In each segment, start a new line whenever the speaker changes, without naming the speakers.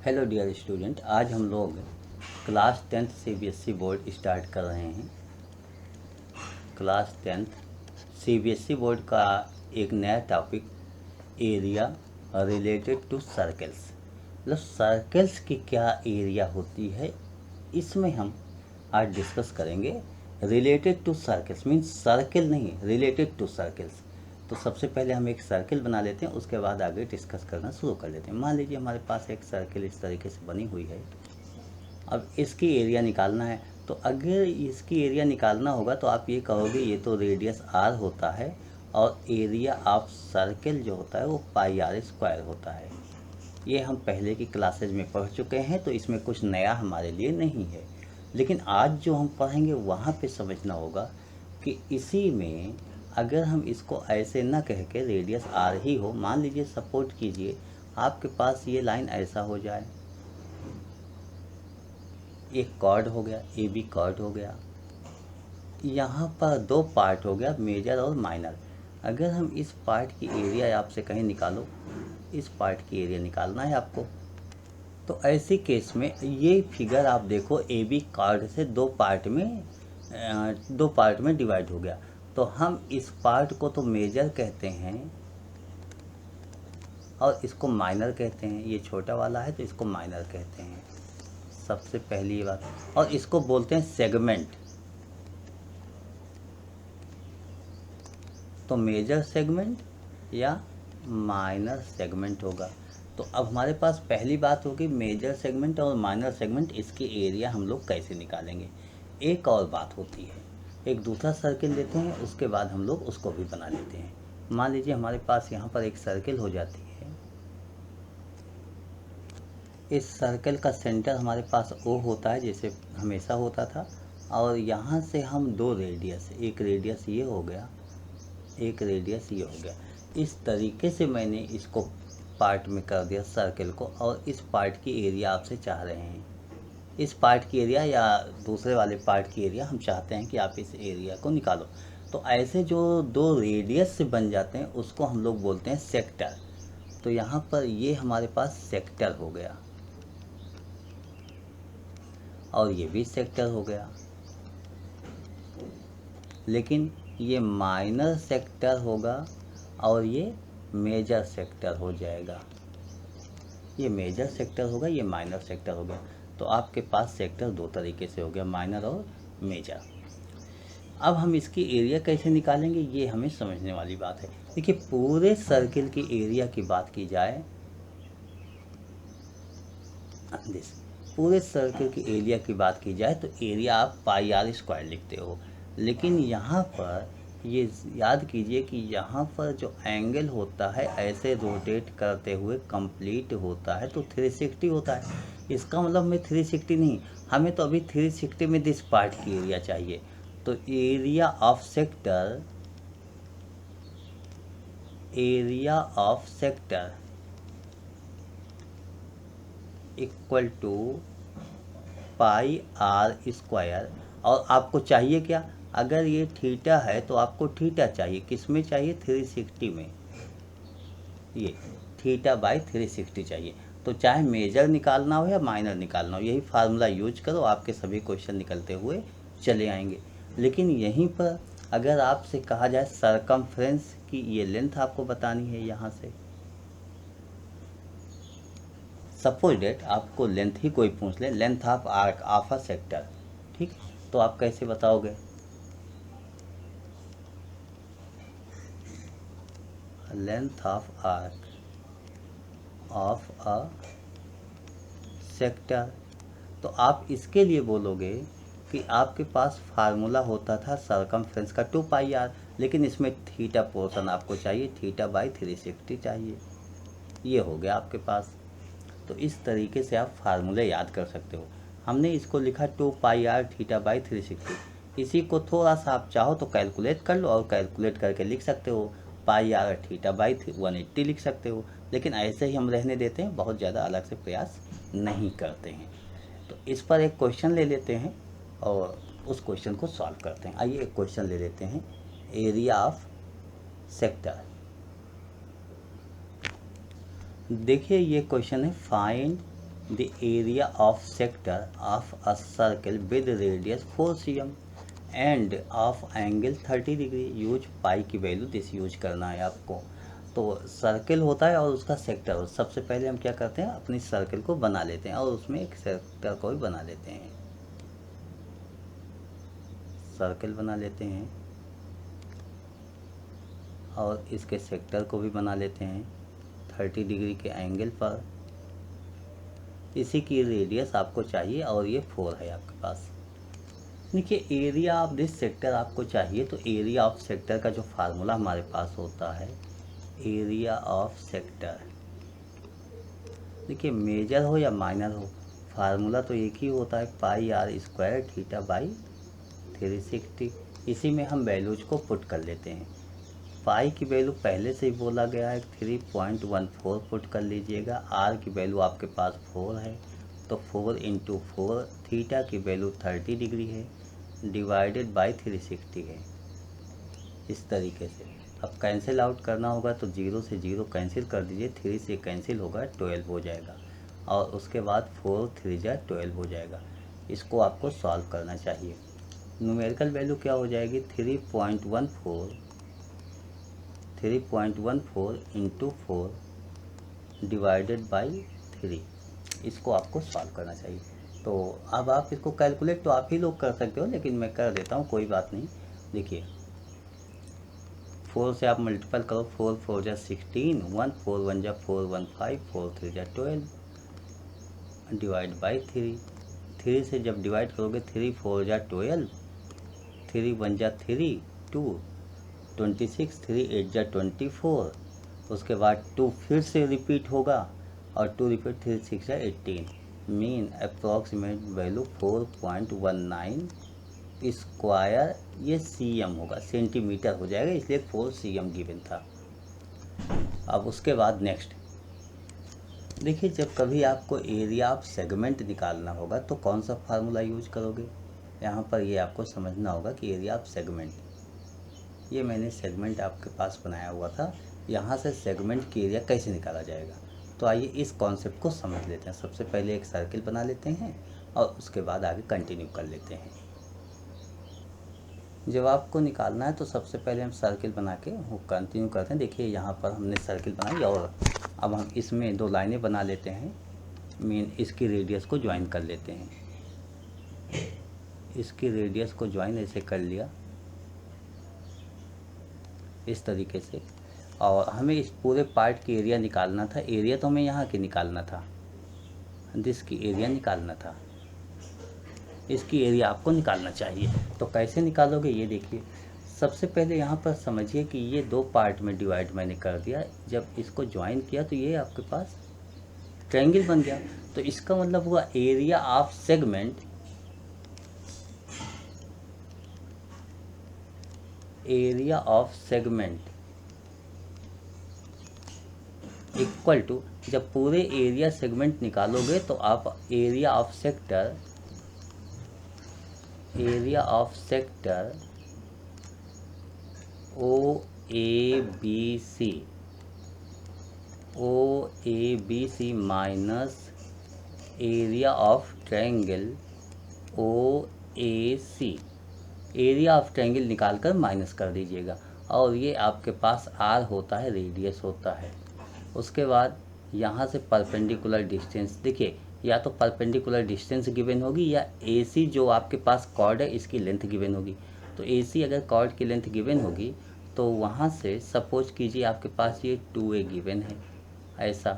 Hello dear student, आज हम लोग class 10th CBSE board start कर रहे हैं। क्लास 10th सीबीएसई बोर्ड का एक नया topic area related to circles. मतलब सर्कल्स की क्या एरिया होती है, इसमें हम आज डिस्कस करेंगे। Related to circles means circle नहीं, रिलेटेड टू सर्कल्स। तो सबसे पहले हम एक सर्किल बना लेते हैं, उसके बाद आगे डिस्कस करना शुरू कर लेते हैं। मान लीजिए हमारे पास एक सर्किल इस तरीके से बनी हुई है। अब इसकी एरिया निकालना है, तो अगर इसकी एरिया निकालना होगा तो आप ये कहोगे ये तो रेडियस आर होता है और एरिया ऑफ सर्किल जो होता है वो पाई आर स्क्वायर होता है। ये हम पहले की क्लासेज में पढ़ चुके हैं, तो इसमें कुछ नया हमारे लिए नहीं है। लेकिन आज जो हम पढ़ेंगे वहाँ पे समझना होगा कि इसी में अगर हम इसको ऐसे ना कह के रेडियस आर ही हो, मान लीजिए सपोर्ट कीजिए आपके पास ये लाइन ऐसा हो जाए, एक कॉर्ड हो गया, ए बी कॉर्ड हो गया, यहाँ पर दो पार्ट हो गया मेजर और माइनर। अगर हम इस पार्ट की एरिया आपसे कहीं निकालो, इस पार्ट की एरिया निकालना है आपको, तो ऐसे केस में ये फिगर आप देखो ए बी कार्ड से दो पार्ट में डिवाइड हो गया। तो हम इस पार्ट को तो मेजर कहते हैं और इसको माइनर कहते हैं। ये छोटा वाला है तो इसको माइनर कहते हैं, सबसे पहली बात। और इसको बोलते हैं सेगमेंट। तो मेजर सेगमेंट या माइनर सेगमेंट होगा। तो अब हमारे पास पहली बात होगी मेजर सेगमेंट और माइनर सेगमेंट, इसकी एरिया हम लोग कैसे निकालेंगे। एक और बात होती है, एक दूसरा सर्किल लेते हैं, उसके बाद हम लोग उसको भी बना लेते हैं। मान लीजिए हमारे पास यहाँ पर एक सर्किल हो जाती है। इस सर्कल का सेंटर हमारे पास ओ होता है, जैसे हमेशा होता था। और यहाँ से हम दो रेडियस, एक रेडियस ये हो गया, एक रेडियस ये हो गया। इस तरीके से मैंने इसको पार्ट में कर दिया सर्कल को, और इस पार्ट की एरिया आपसे चाह रहे हैं। इस पार्ट की एरिया या दूसरे वाले पार्ट की एरिया हम चाहते हैं कि आप इस एरिया को निकालो। तो ऐसे जो दो रेडियस से बन जाते हैं उसको हम लोग बोलते हैं सेक्टर। तो यहाँ पर ये हमारे पास सेक्टर हो गया और ये भी सेक्टर हो गया, लेकिन ये माइनर सेक्टर होगा और ये मेजर सेक्टर हो जाएगा। ये मेजर सेक्टर होगा, ये माइनर सेक्टर होगा। तो आपके पास सेक्टर दो तरीके से हो गया, माइनर और मेजर। अब हम इसकी एरिया कैसे निकालेंगे, ये हमें समझने वाली बात है। देखिए, पूरे सर्किल की एरिया की बात की जाए, पूरे सर्किल की एरिया की बात की जाए तो एरिया आप पाई आर स्क्वायर लिखते हो। लेकिन यहाँ पर ये याद कीजिए कि यहाँ पर जो एंगल होता है ऐसे रोटेट करते हुए कंप्लीट होता है तो 360 होता है। इसका मतलब में 360 नहीं, हमें तो अभी 360 में दिस पार्ट की एरिया चाहिए। तो area of sector equal to pi R square. और आपको चाहिए क्या, अगर ये थीटा है तो आपको थीटा चाहिए, किस में चाहिए, 360 में। ये थीटा बाई 360 चाहिए। तो चाहे मेजर निकालना हो या माइनर निकालना हो, यही फार्मूला यूज करो, आपके सभी क्वेश्चन निकलते हुए चले आएंगे। लेकिन यहीं पर अगर आपसे कहा जाए सरकमफ्रेंस की ये लेंथ आपको बतानी है, यहाँ से सपोज डेट आपको लेंथ ही कोई पूछ ले, length of arc of a sector, ठीक, तो आप कैसे बताओगे। Length of arc of a sector, तो आप इसके लिए बोलोगे कि आपके पास फार्मूला होता था सरकमफ्रेंस का 2 पाई आर, लेकिन इसमें थीटा पोर्शन आपको चाहिए, थीटा बाई 360 चाहिए। ये हो गया आपके पास। तो इस तरीके से आप फार्मूले याद कर सकते हो। हमने इसको लिखा 2 पाई आर थीटा बाई 360। इसी को थोड़ा सा आप चाहो तो कैलकुलेट कर लो, और कैलकुलेट करके लिख सकते हो पाई आर थीटा बाई 180 लिख सकते हो। लेकिन ऐसे ही हम रहने देते हैं, बहुत ज़्यादा अलग से प्रयास नहीं करते हैं। तो इस पर एक क्वेश्चन ले लेते हैं और उस क्वेश्चन को सॉल्व करते हैं। आइए एक क्वेश्चन ले लेते हैं, एरिया ऑफ सेक्टर। देखिए ये क्वेश्चन है, find the area of sector of a circle with radius 4 cm and of angle 30 degree. Use pi की वैल्यू दिस यूज करना है आपको। तो सर्कल होता है और उसका सेक्टर, सबसे पहले हम क्या करते हैं, अपनी सर्कल को बना लेते हैं और उसमें एक सेक्टर को भी बना लेते हैं। सर्कल बना लेते हैं और इसके सेक्टर को भी बना लेते हैं 30 डिग्री के एंगल पर। इसी की रेडियस आपको चाहिए और ये 4 है आपके पास। देखिए एरिया ऑफ दिस सेक्टर आपको चाहिए, तो एरिया ऑफ सेक्टर का जो फार्मूला हमारे पास होता है, एरिया ऑफ सेक्टर, देखिए मेजर हो या माइनर हो, फार्मूला तो एक ही होता है, पाई आर स्क्वायर थीटा बाई 360। इसी में हम वैल्यूज को पुट कर लेते हैं। पाई की वैल्यू पहले से ही बोला गया है 3.14 पुट कर लीजिएगा। आर की वैल्यू आपके पास 4 है, तो 4 × 4, थीटा की वैल्यू 30 डिग्री है, डिवाइडेड बाई 360 है। इस तरीके से अब कैंसिल आउट करना होगा तो 0 से 0 कैंसिल कर दीजिए, 3 से कैंसिल होगा 12 हो जाएगा, और उसके बाद 4 3 जा 12 हो जाएगा। इसको आपको सॉल्व करना चाहिए। न्यूमेरिकल वैल्यू क्या हो जाएगी, 3.14 × 4 डिवाइडेड बाई 3। इसको आपको सॉल्व करना चाहिए। तो अब आप इसको कैलकुलेट तो आप ही लोग कर सकते हो, लेकिन मैं कर देता हूँ, कोई बात नहीं। देखिए 4 से आप मल्टीपल करो, 4 4 जा 16, 1 4 1 जा 4 1 5, 4 3 जा 12 डिवाइड बाई 3। 3 से जब डिवाइड करोगे 3 4 जा 12, 3 1 जा 3 2 26, 3 8 जा 24, उसके बाद 2 फिर से रिपीट होगा और 2 रिपीट 3 6 जा 18। मीन अप्रॉक्सीमेट वैल्यू 4.19 स्क्वायर, ये cm होगा, सेंटीमीटर हो जाएगा, इसलिए 4 cm गिवन था। अब उसके बाद नेक्स्ट देखिए, जब कभी आपको एरिया ऑफ सेगमेंट निकालना होगा तो कौन सा फार्मूला यूज करोगे। यहाँ पर ये आपको समझना होगा कि एरिया ऑफ सेगमेंट, ये मैंने सेगमेंट आपके पास बनाया हुआ था, यहाँ से सेगमेंट की एरिया कैसे निकाला जाएगा। तो आइए इस कॉन्सेप्ट को समझ लेते हैं। सबसे पहले एक सर्किल बना लेते हैं और उसके बाद आगे कंटिन्यू कर लेते हैं। जब आपको निकालना है तो सबसे पहले हम सर्किल बना के वो कंटिन्यू करते हैं। देखिए यहाँ पर हमने सर्किल बनाई और अब हम इसमें 2 लाइनें बना लेते हैं। मीन इसकी रेडियस को ज्वाइन कर लेते हैं। इसकी रेडियस को ज्वाइन ऐसे कर लिया इस तरीके से, और हमें इस पूरे पार्ट की एरिया निकालना था। एरिया तो हमें यहाँ की निकालना था, दिस की एरिया निकालना था, इसकी एरिया आपको निकालना चाहिए। तो कैसे निकालोगे ये देखिए। सबसे पहले यहाँ पर समझिए कि ये 2 पार्ट में डिवाइड मैंने कर दिया। जब इसको ज्वाइन किया तो ये आपके पास ट्रायंगल बन गया। तो इसका मतलब हुआ area of segment, area of segment equal to, जब पूरे एरिया सेगमेंट निकालोगे तो आप area of sector, area of sector OABC minus area of triangle OAC, area of triangle निकाल कर माइनस कर दीजिएगा। और ये आपके पास R होता है, रेडियस होता है। उसके बाद यहाँ से परपेंडिकुलर डिस्टेंस, देखिए या तो परपेंडिकुलर डिस्टेंस गिवन होगी या AC जो आपके पास कॉर्ड है इसकी लेंथ गिवन होगी। तो AC अगर कॉर्ड की लेंथ गिवन होगी तो वहाँ से सपोज कीजिए आपके पास ये 2A गिवन है ऐसा,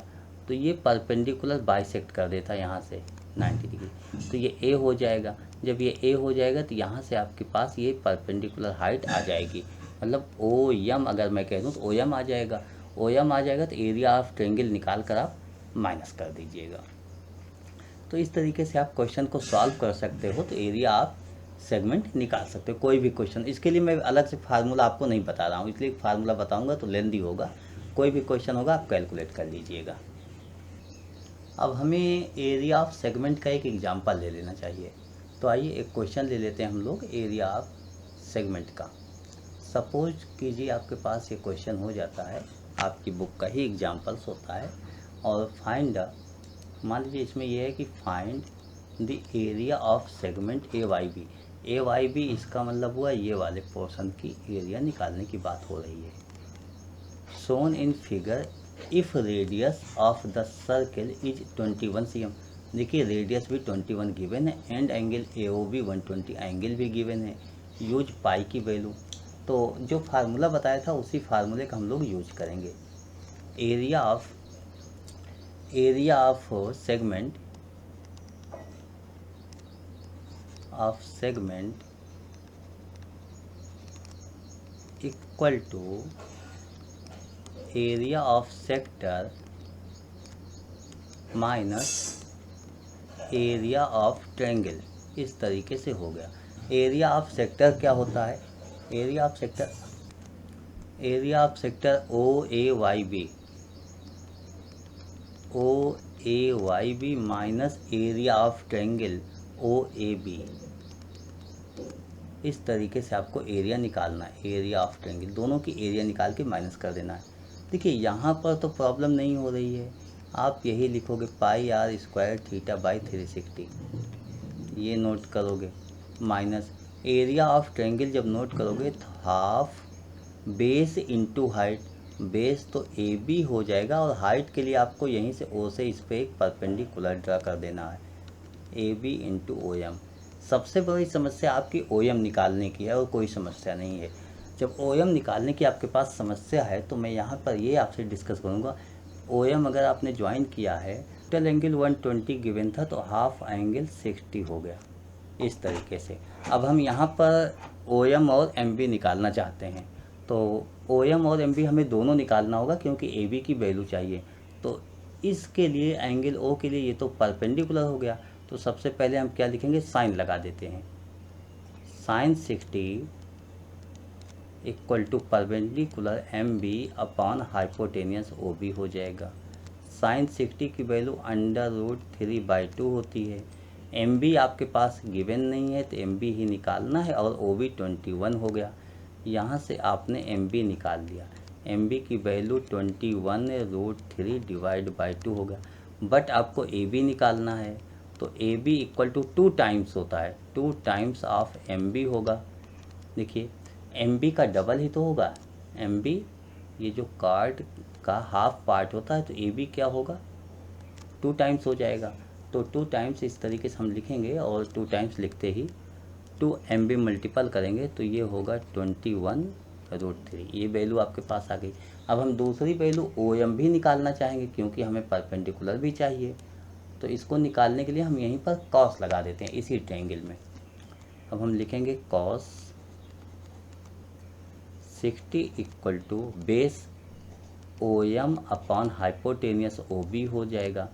तो ये परपेंडिकुलर बाइसेक्ट कर देता है यहाँ से 90 डिग्री, तो ये A हो जाएगा। जब ये A हो जाएगा तो यहाँ से आपके पास ये परपेंडिकुलर हाइट आ जाएगी, मतलब OM अगर मैं कह दूँ तो OM आ जाएगा। OM आ जाएगा तो एरिया ऑफ ट्रायंगल निकाल कर आप माइनस कर दीजिएगा। तो इस तरीके से आप क्वेश्चन को सॉल्व कर सकते हो, तो एरिया आप सेगमेंट निकाल सकते हो कोई भी क्वेश्चन। इसके लिए मैं अलग से फार्मूला आपको नहीं बता रहा हूँ, इसलिए फार्मूला बताऊँगा तो लेंदी होगा। कोई भी क्वेश्चन होगा आप कैलकुलेट कर लीजिएगा। अब हमें एरिया ऑफ सेगमेंट का एक एग्जांपल ले लेना चाहिए। तो आइए एक क्वेश्चन ले लेते हैं हम लोग एरिया ऑफ सेगमेंट का। सपोज कीजिए आपके पास ये क्वेश्चन हो जाता है, आपकी बुक का ही एग्जांपल्स होता है, और फाइंड द मान लीजिए इसमें यह है कि find the area of segment A Y B. A Y B इसका मतलब हुआ ये वाले पोर्शन की एरिया निकालने की बात हो रही है। Shown in figure if radius of the circle is 21 cm। देखिए रेडियस भी 21 गिवन है and angle A O B 120 angle भी गिवन है। यूज पाई की वैल्यू, तो जो फार्मूला बताया था उसी फार्मूले का हम लोग यूज करेंगे। Area of segment equal to area of sector minus area of triangle. इस तरीके से हो गया। एरिया ऑफ सेक्टर क्या होता है? Area of sector O A Y B minus area of triangle O A B. इस तरीके से आपको एरिया निकालना है। एरिया ऑफ ट्रायंगल दोनों की एरिया निकाल के माइनस कर देना है। देखिए यहाँ पर तो प्रॉब्लम नहीं हो रही है, आप यही लिखोगे पाई आर स्क्वायर थीटा बाई 360, ये नोट करोगे। माइनस एरिया ऑफ ट्रायंगल जब नोट करोगे तो half base into height. Base तो ए बी हो जाएगा और हाइट के लिए आपको यहीं से ओ से इस पर एक परपेंडिकुलर ड्रा कर देना है, A B into O M. सबसे बड़ी समस्या आपकी ओ एम निकालने की है और कोई समस्या नहीं है। जब ओ एम निकालने की आपके पास समस्या है तो मैं यहाँ पर ये आपसे डिस्कस करूँगा। ओ एम अगर आपने ज्वाइन किया है, टोटल एंगल 120 गिवन था तो हाफ एंगल 60 हो गया इस तरीके से। अब हम यहाँ पर ओ एम और एम बी निकालना चाहते हैं, तो ओ एम और एम बी हमें दोनों निकालना होगा क्योंकि ए बी की वैल्यू चाहिए। तो इसके लिए एंगल ओ के लिए ये तो परपेंडिकुलर हो गया, तो सबसे पहले हम क्या लिखेंगे, साइन लगा देते हैं। Sine 60 equal to perpendicular M B upon hypotenuse O B हो जाएगा। साइन 60 की वैल्यू √3/2 होती है। एम बी आपके पास गिवन नहीं है तो एम बी ही निकालना है और ओ बी 21 हो गया। यहाँ से आपने एम बी निकाल लिया। एम बी की वैल्यू 21√3/2 हो गया। बट आपको ए बी निकालना है तो A B equal to 2 times होता है, 2 टाइम्स ऑफ एम बी होगा। देखिए एम बी का डबल ही तो होगा। एम बी ये जो कार्ड का हाफ पार्ट होता है तो ए बी क्या होगा, 2 टाइम्स हो जाएगा। तो 2 टाइम्स इस तरीके से हम लिखेंगे और 2 टाइम्स लिखते ही 2 एम बी मल्टीपल करेंगे तो ये होगा 21√3। ये वैल्यू आपके पास आ गई। अब हम दूसरी वैल्यू ओ एम भी निकालना चाहेंगे क्योंकि हमें परपेंडिकुलर भी चाहिए, तो इसको निकालने के लिए हम यहीं पर कॉस लगा देते हैं इसी ट्रायंगल में। अब हम लिखेंगे cos 60 equal to base O M upon hypotenuse O B हो जाएगा।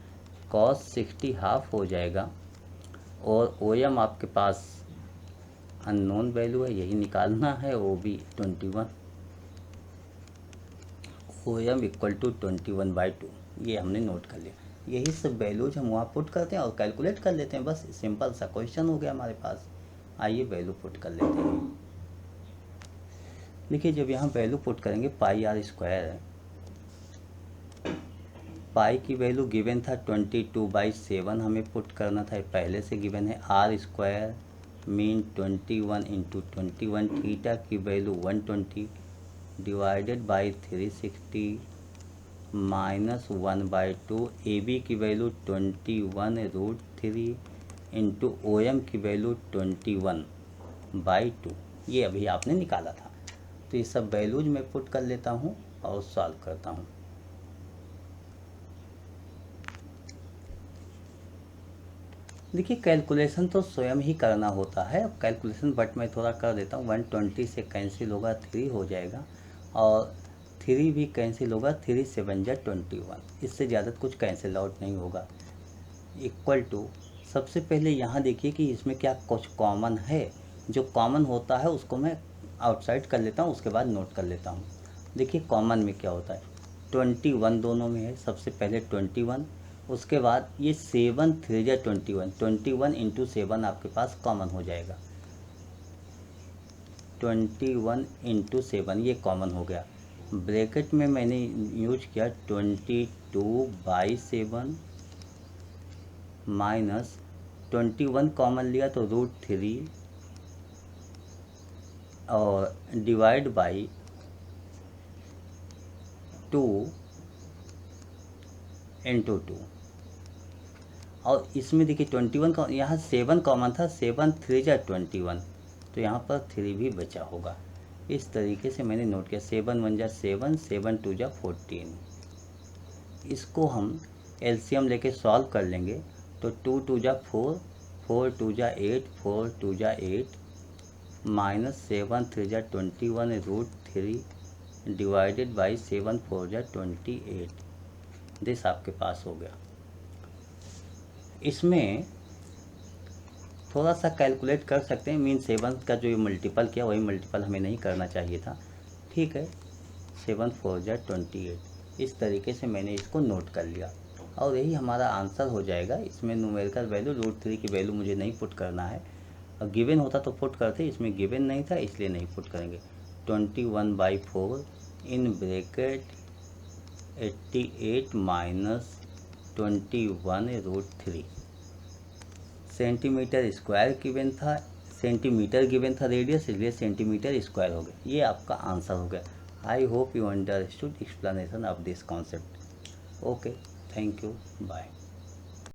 कॉस 60 हाफ हो जाएगा और ओ एम आपके पास अननोन वैल्यू है, यही निकालना है। O B 21, O M equal to 21/2, ये हमने नोट कर लिया। यही सब वैल्यूज हम वहाँ पुट करते हैं और कैलकुलेट कर लेते हैं। बस सिंपल सा क्वेश्चन हो गया हमारे पास। आइए वैल्यू पुट कर लेते हैं। देखिए जब यहाँ वैल्यू पुट करेंगे पाई आर स्क्वायर है, पाई की वैल्यू गिवन था 22/7 हमें पुट करना था, पहले से गिवन है। R square mean 21 into 21, theta की value 120 divided by 360 minus 1/2। A B की वैल्यू 21√3 इंटू ओ एम की वैल्यू 21/2। ये अभी आपने निकाला था। तो ये सब वैल्यूज मैं पुट कर लेता हूँ और सॉल्व करता हूँ। देखिए कैलकुलेशन तो स्वयं ही करना होता है। अब कैलकुलेशन बट मैं थोड़ा कर देता हूँ। 120 से कैंसिल होगा, 3 हो जाएगा और 3 भी कैंसिल होगा, 3 7 जा 21, इससे ज़्यादा कुछ कैंसिल आउट नहीं होगा। इक्वल टू, सबसे पहले यहाँ देखिए कि इसमें क्या कुछ कॉमन है। जो कॉमन होता है उसको मैं आउटसाइड कर लेता हूँ, उसके बाद नोट कर लेता हूँ। देखिए कॉमन में क्या होता है, 21 दोनों में है। सबसे पहले 21, उसके बाद ये 7 3 जा 21, 21 इंटू 7 आपके पास कॉमन हो जाएगा। 21 इंटू 7 ये कॉमन हो गया। ब्रैकेट में मैंने यूज किया 22/7 माइनस 21 कॉमन लिया तो √3 और डिवाइड बाई 2 इंटू 2। और इसमें देखिए 21 का यहाँ 7 कॉमन था, 7 3 जा 21, तो यहाँ पर 3 भी बचा होगा। इस तरीके से मैंने नोट किया। 7 1 जा 7, 7 2 जा 14। इसको हम एलसीएम लेके सॉल्व कर लेंगे तो 2 2 जा 4, 4 2 जा 8, 4 2 जा 8, माइनस 7 3 जा 21 √3 डिवाइडेड बाई 7 4 जा 28। दिस आपके पास हो गया। इसमें थोड़ा सा कैलकुलेट कर सकते हैं, मीन 7 का जो मल्टीपल किया वही मल्टीपल हमें नहीं करना चाहिए था। ठीक है, 7 4 जा 28। इस तरीके से मैंने इसको नोट कर लिया और यही हमारा आंसर हो जाएगा। इसमें न्यूमेरिकल वैल्यू √3 की वैल्यू मुझे नहीं पुट करना है। और गिवन होता तो पुट करते, इसमें गिवन नहीं था इसलिए नहीं पुट करेंगे। 21/4 in bracket 88 minus 21√3 centimetre square given था, सेंटीमीटर गिवन था रेडियस, इसलिए सेंटीमीटर स्क्वायर हो गया। ये आपका आंसर हो गया। I hope you understood explanation of this concept. Okay, thank you, bye.